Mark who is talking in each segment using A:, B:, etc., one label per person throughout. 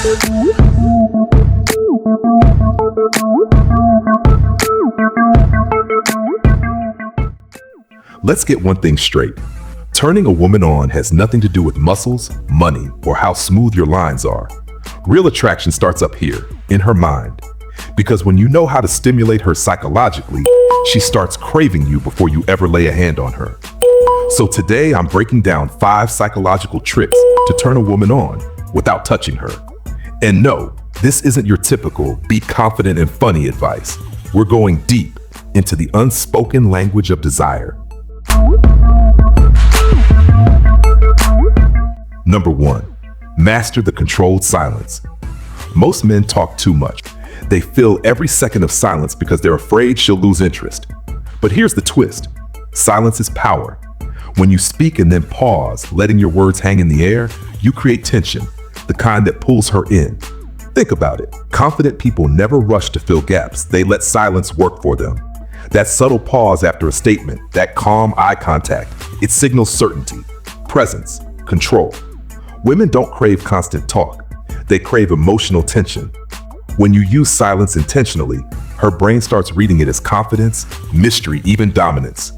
A: Let's get one thing straight. Turning a woman on has nothing to do with muscles, money, or how smooth your lines are. Real attraction starts up here, in her mind. Because when you know how to stimulate her psychologically, she starts craving you before you ever lay a hand on her. So today I'm breaking down 5 psychological tricks to turn a woman on without touching her. And no, this isn't your typical be confident and funny advice. We're going deep into the unspoken language of desire. Number 1, master the controlled silence. Most men talk too much. They fill every second of silence because they're afraid she'll lose interest. But here's the twist. Silence is power. When you speak and then pause, letting your words hang in the air, you create tension, the kind that pulls her in. Think about it. Confident people never rush to fill gaps. They let silence work for them. That subtle pause after a statement, that calm eye contact, it signals certainty, presence, control. Women don't crave constant talk. They crave emotional tension. When you use silence intentionally, her brain starts reading it as confidence, mystery, even dominance.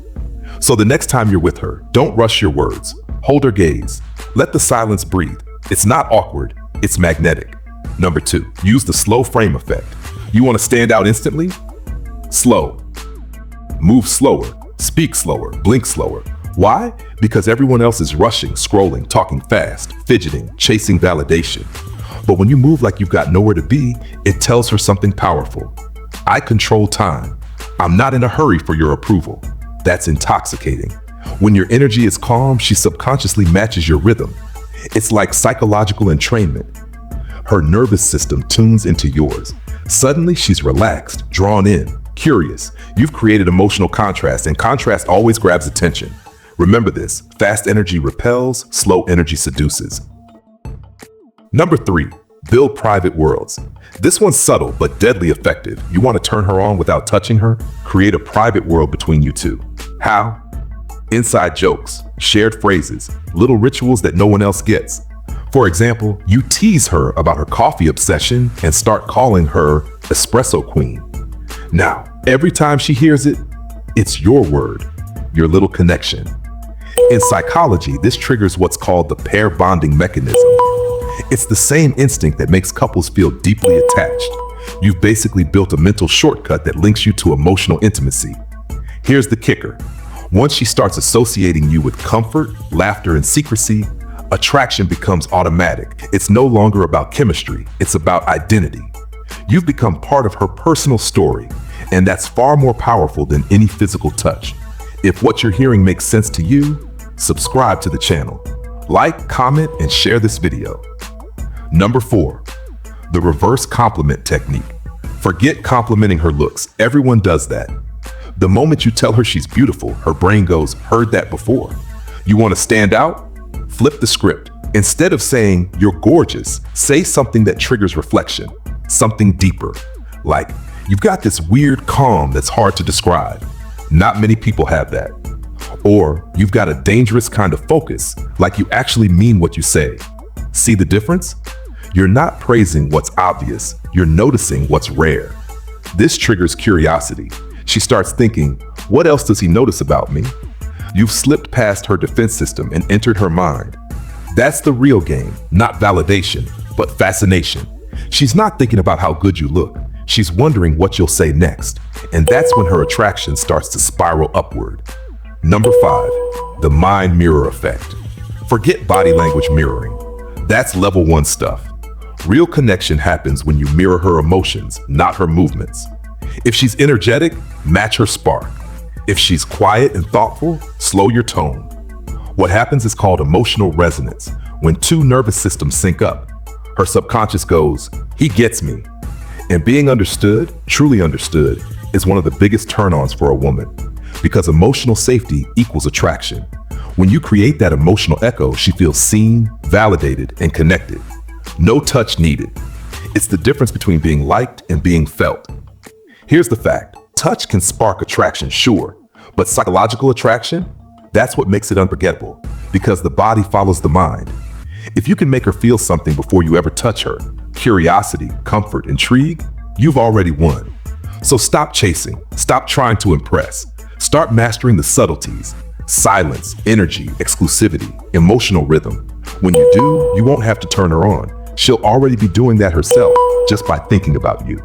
A: So the next time you're with her, don't rush your words. Hold her gaze. Let the silence breathe. It's not awkward, it's magnetic. Number 2, use the slow frame effect. You want to stand out instantly? Slow. Move slower, speak slower, blink slower. Why? Because everyone else is rushing, scrolling, talking fast, fidgeting, chasing validation. But when you move like you've got nowhere to be, it tells her something powerful. I control time. I'm not in a hurry for your approval. That's intoxicating. When your energy is calm, she subconsciously matches your rhythm. It's like psychological entrainment. Her nervous system tunes into yours. Suddenly, she's relaxed, drawn in, curious. You've created emotional contrast, and contrast always grabs attention. Remember this, fast energy repels, slow energy seduces. Number 3, build private worlds. This one's subtle but deadly effective. You want to turn her on without touching her? Create a private world between you two. How? Inside jokes, shared phrases, little rituals that no one else gets. For example, you tease her about her coffee obsession and start calling her espresso queen. Now, every time she hears it, it's your word, your little connection. In psychology, this triggers what's called the pair bonding mechanism. It's the same instinct that makes couples feel deeply attached. You've basically built a mental shortcut that links you to emotional intimacy. Here's the kicker. Once she starts associating you with comfort, laughter, and secrecy, attraction becomes automatic. It's no longer about chemistry, it's about identity. You've become part of her personal story, and that's far more powerful than any physical touch. If what you're hearing makes sense to you, subscribe to the channel. Like, comment, and share this video. Number 4, the reverse compliment technique. Forget complimenting her looks. Everyone does that. The moment you tell her she's beautiful, her brain goes, heard that before. You want to stand out? Flip the script. Instead of saying, you're gorgeous, say something that triggers reflection, something deeper. Like, you've got this weird calm that's hard to describe. Not many people have that. Or, you've got a dangerous kind of focus, like you actually mean what you say. See the difference? You're not praising what's obvious, you're noticing what's rare. This triggers curiosity. She starts thinking, what else does he notice about me? You've slipped past her defense system and entered her mind. That's the real game, not validation, but fascination. She's not thinking about how good you look. She's wondering what you'll say next. And that's when her attraction starts to spiral upward. Number 5, the mind mirror effect. Forget body language mirroring. That's level 1 stuff. Real connection happens when you mirror her emotions, not her movements. If she's energetic, match her spark. If she's quiet and thoughtful, slow your tone. What happens is called emotional resonance. When 2 nervous systems sync up, her subconscious goes, he gets me. And being understood, truly understood, is one of the biggest turn-ons for a woman. Because emotional safety equals attraction. When you create that emotional echo, she feels seen, validated, and connected. No touch needed. It's the difference between being liked and being felt. Here's the fact. Touch can spark attraction, sure, but psychological attraction, that's what makes it unforgettable, because the body follows the mind. If you can make her feel something before you ever touch her, curiosity, comfort, intrigue, you've already won. So stop chasing, stop trying to impress. Start mastering the subtleties: silence, energy, exclusivity, emotional rhythm. When you do, you won't have to turn her on. She'll already be doing that herself just by thinking about you.